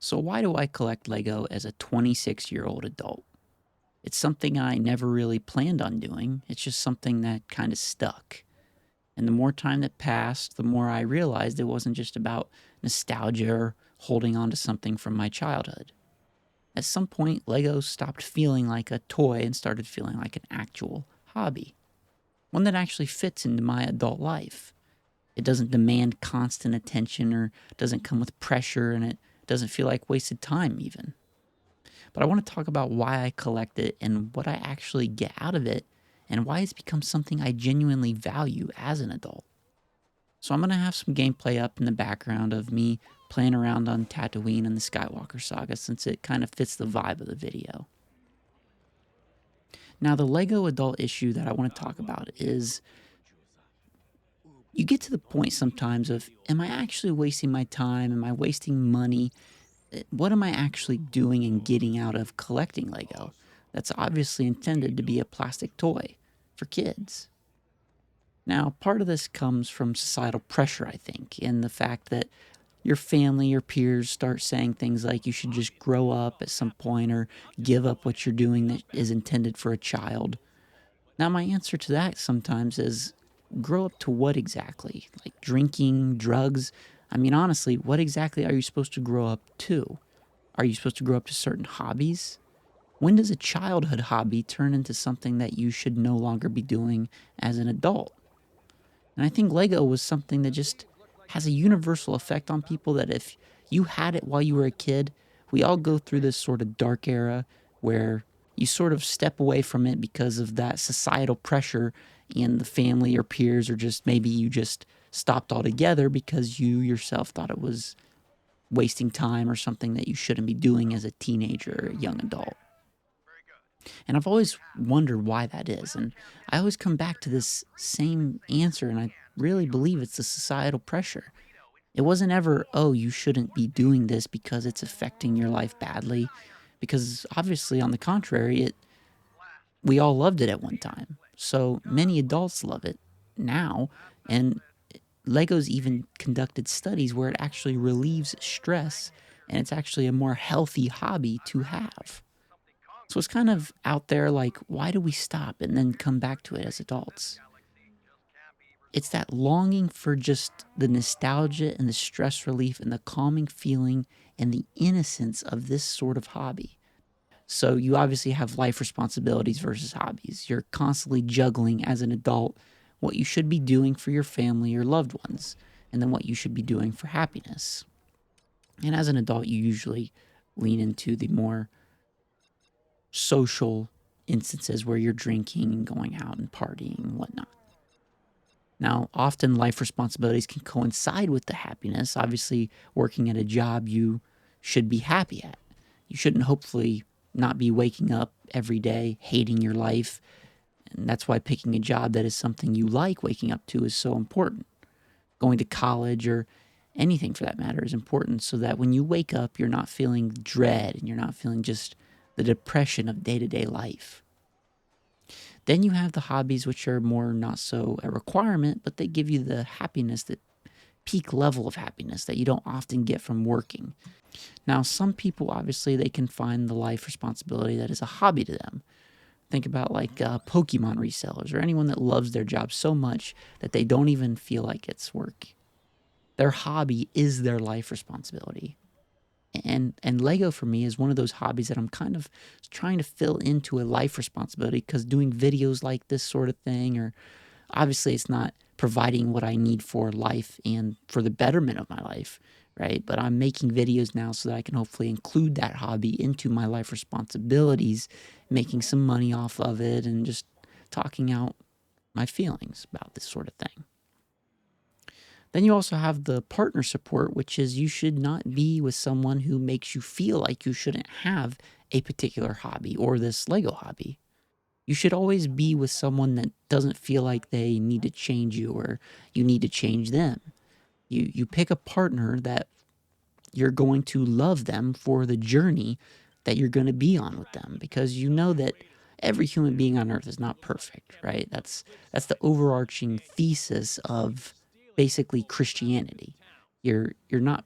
So, why do I collect Lego as a 26-year-old adult? It's something I never really planned on doing. It's just something that kind of stuck. And the more time that passed, the more I realized it wasn't just about nostalgia or holding on to something from my childhood. At some point, Lego stopped feeling like a toy and started feeling like an actual hobby, one that actually fits into my adult life. It doesn't demand constant attention or doesn't come with pressure, and it doesn't feel like wasted time, even. But I want to talk about why I collect it and what I actually get out of it and why it's become something I genuinely value as an adult. So I'm going to have some gameplay up in the background of me playing around on Tatooine and the Skywalker Saga since it kind of fits the vibe of the video. Now, the Lego adult issue that I want to talk about is you get to the point sometimes of, am I actually wasting my time? Am I wasting money? What am I actually doing and getting out of collecting Lego? That's obviously intended to be a plastic toy for kids. Now, part of this comes from societal pressure, I think, in the fact that your family, your peers start saying things like you should just grow up at some point or give up what you're doing that is intended for a child. Now, my answer to that sometimes is grow up to what exactly? Like drinking, drugs? I mean, honestly, what exactly are you supposed to grow up to? Are you supposed to grow up to certain hobbies? When does a childhood hobby turn into something that you should no longer be doing as an adult? And I think Lego was something that just has a universal effect on people that if you had it while you were a kid, we all go through this sort of dark era where you sort of step away from it because of that societal pressure in the family or peers, or just maybe you just stopped altogether because you yourself thought it was wasting time or something that you shouldn't be doing as a teenager or a young adult. And I've always wondered why that is. And I always come back to this same answer, and I really believe it's the societal pressure. It wasn't ever, oh, you shouldn't be doing this because it's affecting your life badly. Because obviously, on the contrary, we all loved it at one time. So many adults love it now. And Lego's even conducted studies where it actually relieves stress and it's actually a more healthy hobby to have. So it's kind of out there like, why do we stop and then come back to it as adults? It's that longing for just the nostalgia and the stress relief and the calming feeling and the innocence of this sort of hobby. So you obviously have life responsibilities versus hobbies. You're constantly juggling as an adult what you should be doing for your family or loved ones, and then what you should be doing for happiness. And as an adult, you usually lean into the more social instances where you're drinking and going out and partying and whatnot. Now, often life responsibilities can coincide with the happiness. Obviously, working at a job you should be happy at. You shouldn't hopefully not be waking up every day hating your life. And that's why picking a job that is something you like waking up to is so important. Going to college or anything for that matter is important so that when you wake up, you're not feeling dread and you're not feeling just the depression of day to day life. Then you have the hobbies, which are more not so a requirement, but they give you the happiness, that peak level of happiness that you don't often get from working. Now, some people obviously they can find the life responsibility that is a hobby to them. Think about like Pokemon resellers or anyone that loves their job so much that they don't even feel like it's work. Their hobby is their life responsibility. And Lego for me is one of those hobbies that I'm kind of trying to fill into a life responsibility, because doing videos like this sort of thing, or obviously it's not providing what I need for life and for the betterment of my life, right? But I'm making videos now so that I can hopefully include that hobby into my life responsibilities, making some money off of it and just talking out my feelings about this sort of thing. Then you also have the partner support, which is you should not be with someone who makes you feel like you shouldn't have a particular hobby or this Lego hobby. You should always be with someone that doesn't feel like they need to change you or you need to change them. You pick a partner that you're going to love them for the journey that you're going to be on with them, because you know that every human being on earth is not perfect, right? That's the overarching thesis of basically Christianity. You're not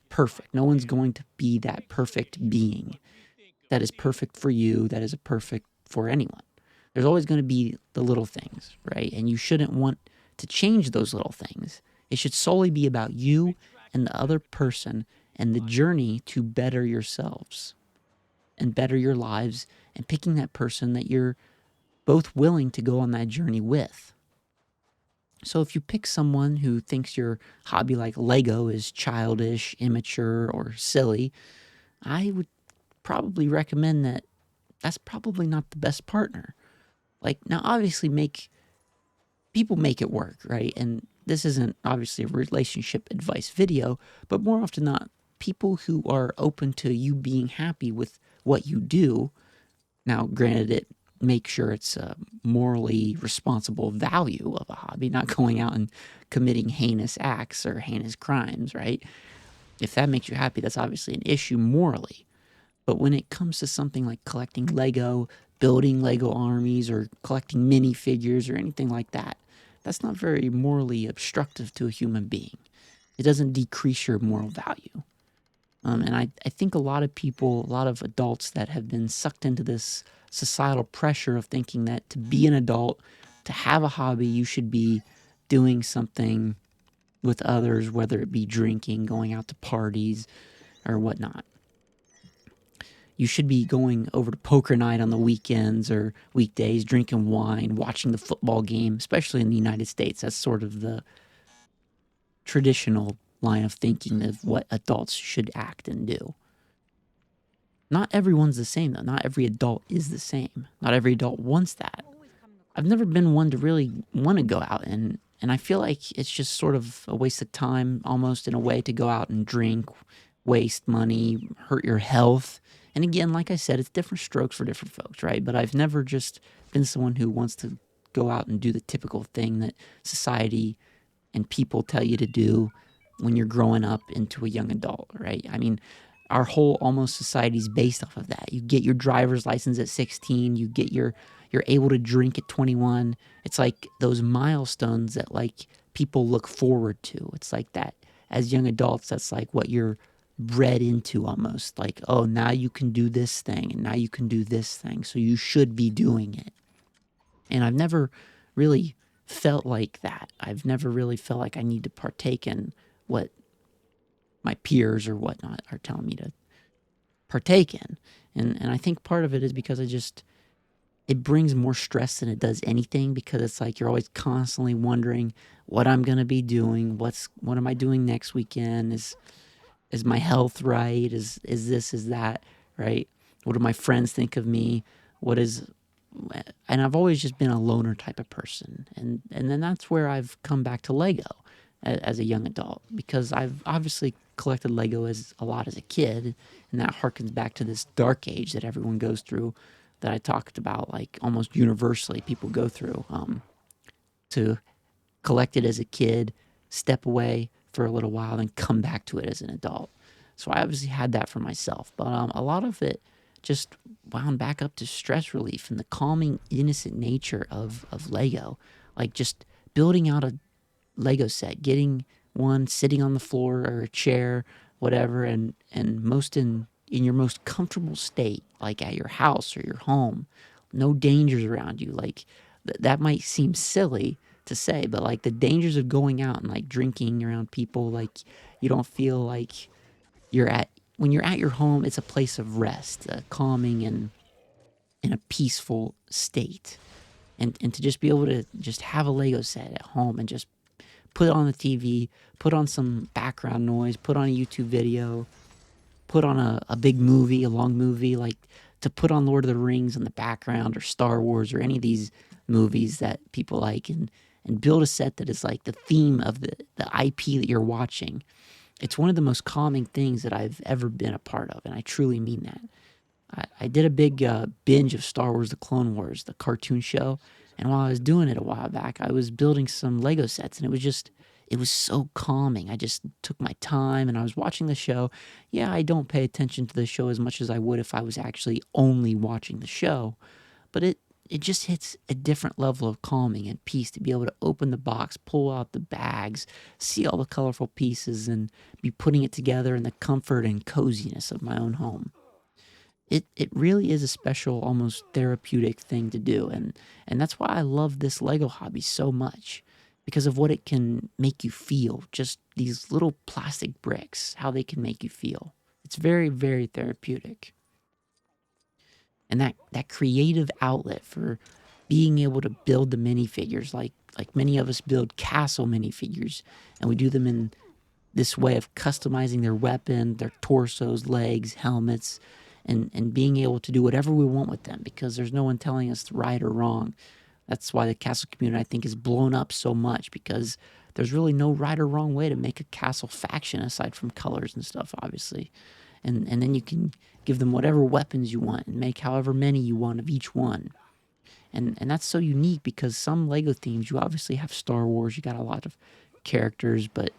perfect. No one's going to be that perfect being that is perfect for you, that is perfect for anyone. There's always going to be the little things, right? And you shouldn't want to change those little things. It should solely be about you and the other person and the journey to better yourselves and better your lives and picking that person that you're both willing to go on that journey with. So if you pick someone who thinks your hobby like Lego is childish, immature, or silly, I would probably recommend that that's probably not the best partner. Like, now obviously people make it work, right? And this isn't obviously a relationship advice video, but more often than not, people who are open to you being happy with what you do. Now, granted, make sure it's a morally responsible value of a hobby, not going out and committing heinous acts or heinous crimes, right? If that makes you happy, that's obviously an issue morally. But when it comes to something like collecting Lego, building Lego armies, or collecting minifigures or anything like that, that's not very morally obstructive to a human being. It doesn't decrease your moral value. And I think a lot of people, a lot of adults that have been sucked into this societal pressure of thinking that to be an adult, to have a hobby, you should be doing something with others, whether it be drinking, going out to parties, or whatnot. You should be going over to poker night on the weekends or weekdays, drinking wine, watching the football game, especially in the United States. That's sort of the traditional line of thinking of what adults should act and do. Not everyone's the same, though. Not every adult is the same. Not every adult wants that. I've never been one to really want to go out, and I feel like it's just sort of a waste of time, almost in a way, to go out and drink, waste money, hurt your health. And again, like I said, it's different strokes for different folks, right? But I've never just been someone who wants to go out and do the typical thing that society and people tell you to do when you're growing up into a young adult, right? I mean, our whole almost society is based off of that. You get your driver's license at 16, you're able to drink at 21. It's like those milestones that like people look forward to. It's like that as young adults, that's like what you're bred into almost. Like, oh, now you can do this thing and now you can do this thing, so you should be doing it. And I've never really felt like that. I've never really felt like I need to partake in what my peers or whatnot are telling me to partake in. And I think part of it is because it brings more stress than it does anything, because it's like you're always constantly wondering what I'm going to be doing. What am I doing next weekend? Is my health right? Is this, is that, right? What do my friends think of me? And I've always just been a loner type of person. And then that's where I've come back to Lego as a young adult, because I've obviously collected Lego a lot as a kid, and that harkens back to this dark age that everyone goes through, that I talked about, like almost universally people go through, to collect it as a kid, step away for a little while, then come back to it as an adult. So I obviously had that for myself, but a lot of it just wound back up to stress relief and the calming, innocent nature of Lego. Like just building out a Lego set, getting one, sitting on the floor or a chair, whatever, and most in your most comfortable state, like at your house or your home, no dangers around you. Like that might seem silly to say, but like the dangers of going out and like drinking around people, like you don't feel like when you're at your home, it's a place of rest, calming and in a peaceful state. And to just be able to just have a Lego set at home and just put it on the TV, put on some background noise, put on a YouTube video, put on a big movie, a long movie, like to put on Lord of the Rings in the background or Star Wars or any of these movies that people like, and build a set that is like the theme of the IP that you're watching. It's one of the most calming things that I've ever been a part of, and I truly mean that. I did a big binge of Star Wars The Clone Wars, the cartoon show, and while I was doing it a while back, I was building some Lego sets, and it was so calming. I just took my time, and I was watching the show. Yeah, I don't pay attention to the show as much as I would if I was actually only watching the show, but it just hits a different level of calming and peace to be able to open the box, pull out the bags, see all the colorful pieces, and be putting it together in the comfort and coziness of my own home. It really is a special, almost therapeutic thing to do, and that's why I love this Lego hobby so much, because of what it can make you feel. Just these little plastic bricks, how they can make you feel. It's very, very therapeutic. And that creative outlet for being able to build the minifigures, like many of us build castle minifigures, and we do them in this way of customizing their weapon, their torsos, legs, helmets, and being able to do whatever we want with them because there's no one telling us right or wrong. That's why the castle community, I think, is blown up so much because there's really no right or wrong way to make a castle faction aside from colors and stuff, obviously. And then you can give them whatever weapons you want and make however many you want of each one. And that's so unique because some Lego themes, you obviously have Star Wars, you got a lot of characters, but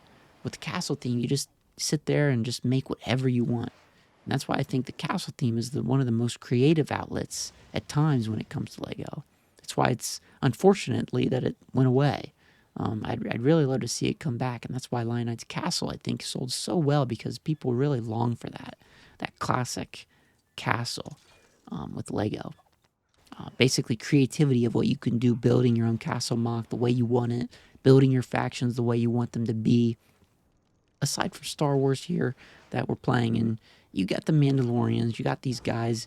with the castle theme, you just sit there and just make whatever you want. And that's why I think the castle theme is one of the most creative outlets at times when it comes to Lego. That's why it's unfortunately that it went away. I'd really love to see it come back, and that's why Lion Knight's Castle, I think, sold so well because people really long for that classic castle with Lego. Basically, creativity of what you can do, building your own castle mock the way you want it, building your factions the way you want them to be. Aside from Star Wars here that we're playing, and you got the Mandalorians, you got these guys.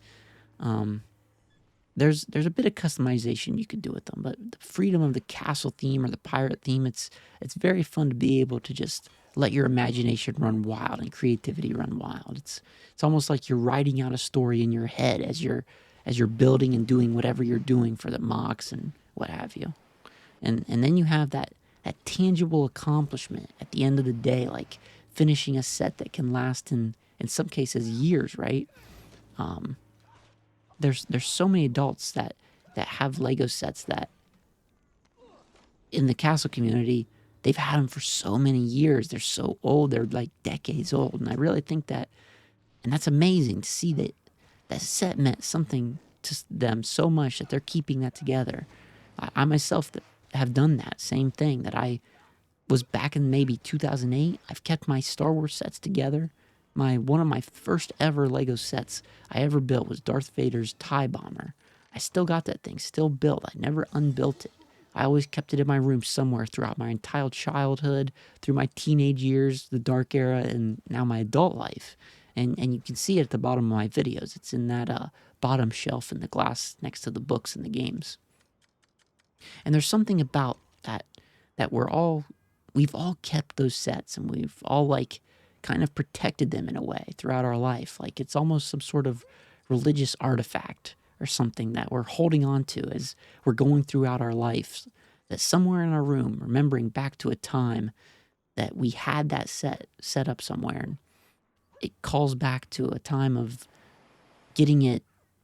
There's a bit of customization you could do with them, but the freedom of the castle theme or the pirate theme, it's very fun to be able to just let your imagination run wild and creativity run wild. It's almost like you're writing out a story in your head as you're building and doing whatever you're doing for the mocks and what have you. And then you have that tangible accomplishment at the end of the day, like finishing a set that can last in some cases years, right? There's so many adults that have Lego sets that in the castle community they've had them for so many years. They're so old, they're like decades old, and I really think that, and that's amazing to see that that set meant something to them so much that they're keeping that together. I myself have done that same thing. That I was back in maybe 2008. I've kept my Star Wars sets together. One of my first ever Lego sets I ever built was Darth Vader's TIE Bomber. I still got that thing, still built. I never unbuilt it. I always kept it in my room somewhere throughout my entire childhood, through my teenage years, the dark era, and now my adult life. And you can see it at the bottom of my videos. It's in that bottom shelf in the glass next to the books and the games. And there's something about that we've all kept those sets and we've all like kind of protected them in a way throughout our life. Like it's almost some sort of religious artifact or something that we're holding on to as we're going throughout our life. That somewhere in our room, remembering back to a time that we had that set up somewhere, and it calls back to a time of getting it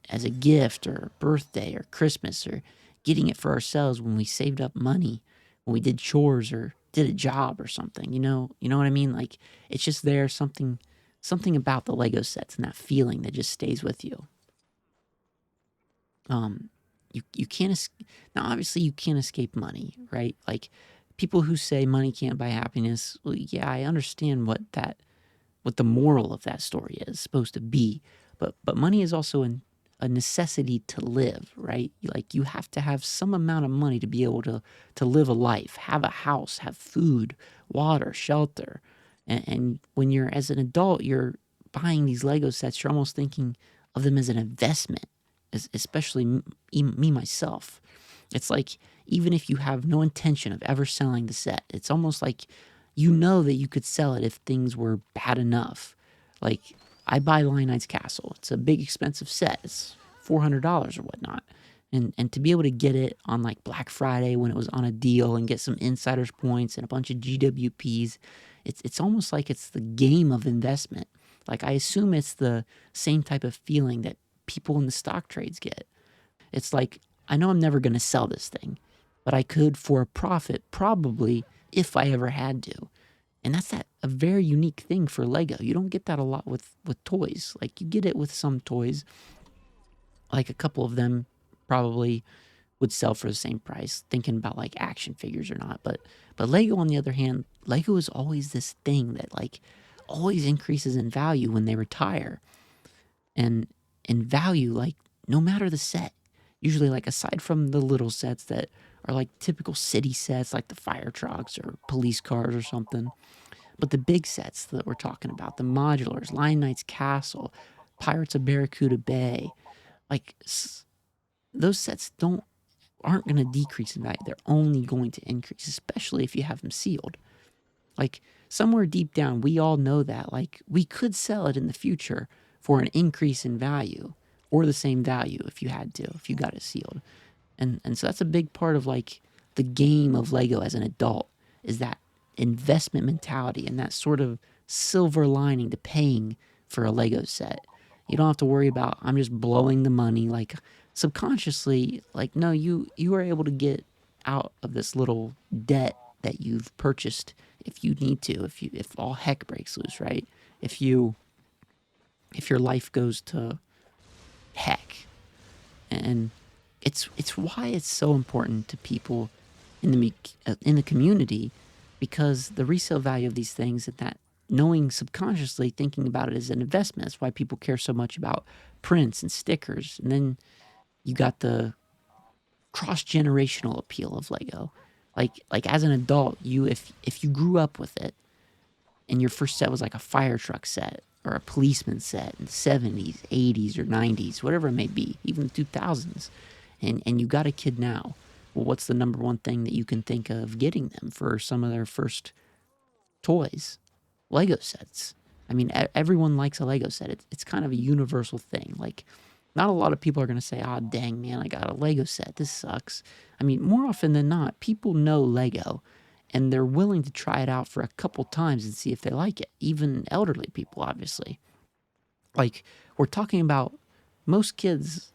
as a gift or birthday or Christmas, or getting it for ourselves when we saved up money, when we did chores or did a job or something. You know what I mean? Like it's just there, something about the Lego sets and that feeling that just stays with you. You can't now obviously you can't escape money, right? Like people who say money can't buy happiness, well, yeah, I understand what the moral of that story is supposed to be, but money is also a necessity to live, right? Like you have to have some amount of money to be able to live a life, have a house, have food, water, shelter. And when you're as an adult, you're buying these Lego sets, you're almost thinking of them as an investment, especially me myself. It's like even if you have no intention of ever selling the set, it's almost like you know that you could sell it if things were bad enough. Like I buy Lion Knight's Castle. It's a big expensive set. It's $400 or whatnot. And to be able to get it on like Black Friday when it was on a deal and get some insiders points and a bunch of GWPs, it's almost like it's the game of investment. Like I assume it's the same type of feeling that people in the stock trades get. It's like, I know I'm never going to sell this thing, but I could for a profit probably if I ever had to. And that's a very unique thing for Lego. You don't get that a lot with toys. Like you get it with some toys, like a couple of them probably would sell for the same price, thinking about like action figures or not. But Lego, on the other hand, Lego is always this thing that like always increases in value when they retire. And in value, like no matter the set, usually like aside from the little sets that are like typical city sets like the fire trucks or police cars or something, but the big sets that we're talking about, the modulars, Lion Knight's Castle, Pirates of Barracuda Bay, like those sets aren't going to decrease in value. They're only going to increase, especially if you have them sealed. Like somewhere deep down, we all know that like we could sell it in the future for an increase in value or the same value if you had to, if you got it sealed. And so that's a big part of like the game of Lego as an adult is that investment mentality and that sort of silver lining to paying for a Lego set. You don't have to worry about I'm just blowing the money like subconsciously like no you are able to get out of this little debt that you've purchased if you need to if all heck breaks loose, right? If your life goes to heck. And it's why it's so important to people in the community, because the resale value of these things and that knowing subconsciously thinking about it as an investment. That's why people care so much about prints and stickers. And then you got the cross-generational appeal of Lego. Like as an adult, if you grew up with it and your first set was like a fire truck set or a policeman set in the 70s, 80s, or 90s, whatever it may be, even the 2000s, and you got a kid now, well, what's the number one thing that you can think of getting them for some of their first toys? Lego sets. I mean, everyone likes a Lego set. It's kind of a universal thing. Like, not a lot of people are going to say, oh, dang, man, I got a Lego set. This sucks. I mean, more often than not, people know Lego and they're willing to try it out for a couple times and see if they like it. Even elderly people, obviously. Like, we're talking about most kids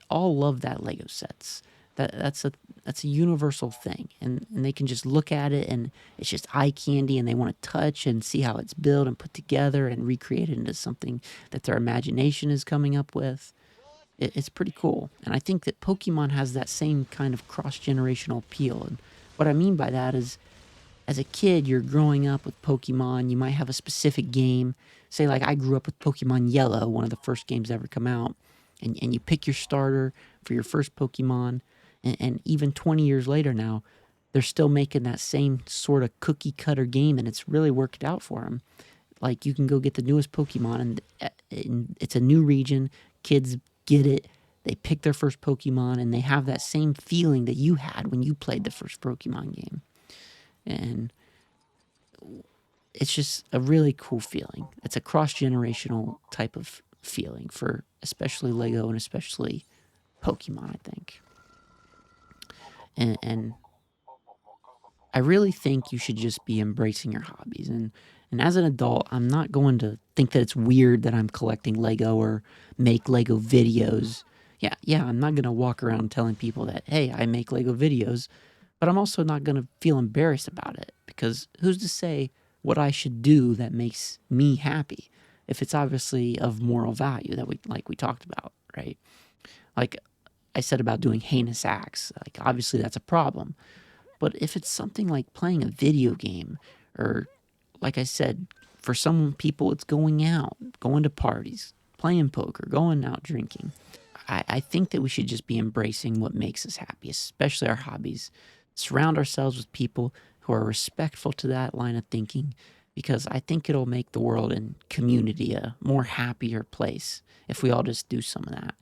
all love that Lego sets. That's a universal thing, and they can just look at it and it's just eye candy, and they want to touch and see how it's built and put together and recreate it into something that their imagination is coming up with. It's pretty cool, and I think that Pokemon has that same kind of cross-generational appeal. And what I mean by that is, as a kid, you're growing up with Pokemon. You might have a specific game. Say, like I grew up with Pokemon Yellow, one of the first games ever come out, and you pick your starter for your first Pokemon, and even 20 years later now, they're still making that same sort of cookie cutter game, and it's really worked out for them. Like you can go get the newest Pokemon, and it's a new region. Kids get it. They pick their first Pokemon, and they have that same feeling that you had when you played the first Pokemon game. And it's just a really cool feeling. It's a cross-generational type of feeling for especially Lego and especially Pokemon, I think. And I really think you should just be embracing your hobbies. And as an adult, I'm not going to think that it's weird that I'm collecting Lego or make Lego videos. Yeah, I'm not going to walk around telling people that, hey, I make Lego videos. But I'm also not going to feel embarrassed about it, because who's to say what I should do that makes me happy if it's obviously of moral value that we talked about, right? Like I said about doing heinous acts, like obviously that's a problem. But if it's something like playing a video game, or like I said, for some people it's going out, going to parties, playing poker, going out drinking. I think that we should just be embracing what makes us happy, especially our hobbies. Surround ourselves with people who are respectful to that line of thinking, because I think it'll make the world and community a more happier place if we all just do some of that.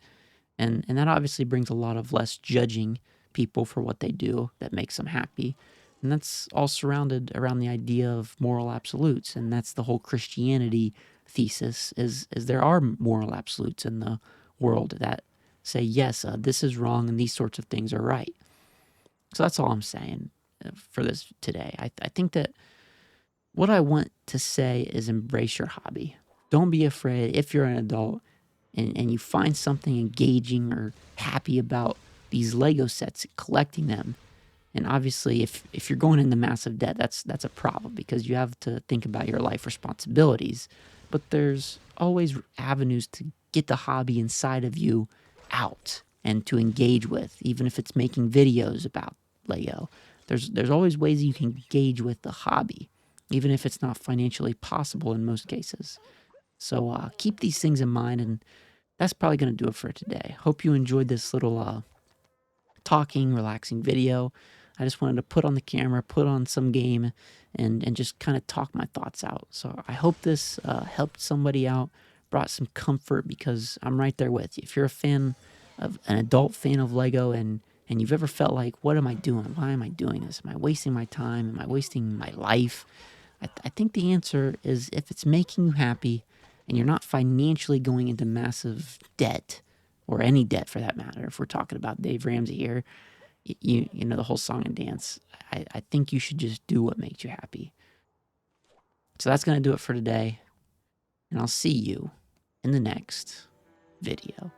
And that obviously brings a lot of less judging people for what they do that makes them happy. And that's all surrounded around the idea of moral absolutes. And that's the whole Christianity thesis is there are moral absolutes in the world that say, yes, this is wrong and these sorts of things are right. So that's all I'm saying for this today. I think that what I want to say is embrace your hobby. Don't be afraid if you're an adult and you find something engaging or happy about these Lego sets, collecting them. And obviously, if you're going into massive debt, that's a problem, because you have to think about your life responsibilities. But there's always avenues to get the hobby inside of you out and to engage with, even if it's making videos about Lego. There's always ways you can engage with the hobby, even if it's not financially possible in most cases. So keep these things in mind, and that's probably going to do it for today. Hope you enjoyed this little talking, relaxing video. I just wanted to put on the camera, put on some game, and just kind of talk my thoughts out. So I hope this helped somebody out, brought some comfort, because I'm right there with you. If you're a fan of an adult fan of Lego, and you've ever felt like, what am I doing? Why am I doing this? Am I wasting my time? Am I wasting my life? I think the answer is, if it's making you happy and you're not financially going into massive debt, or any debt for that matter, if we're talking about Dave Ramsey here, you know, the whole song and dance, I think you should just do what makes you happy. So that's going to do it for today, and I'll see you in the next video.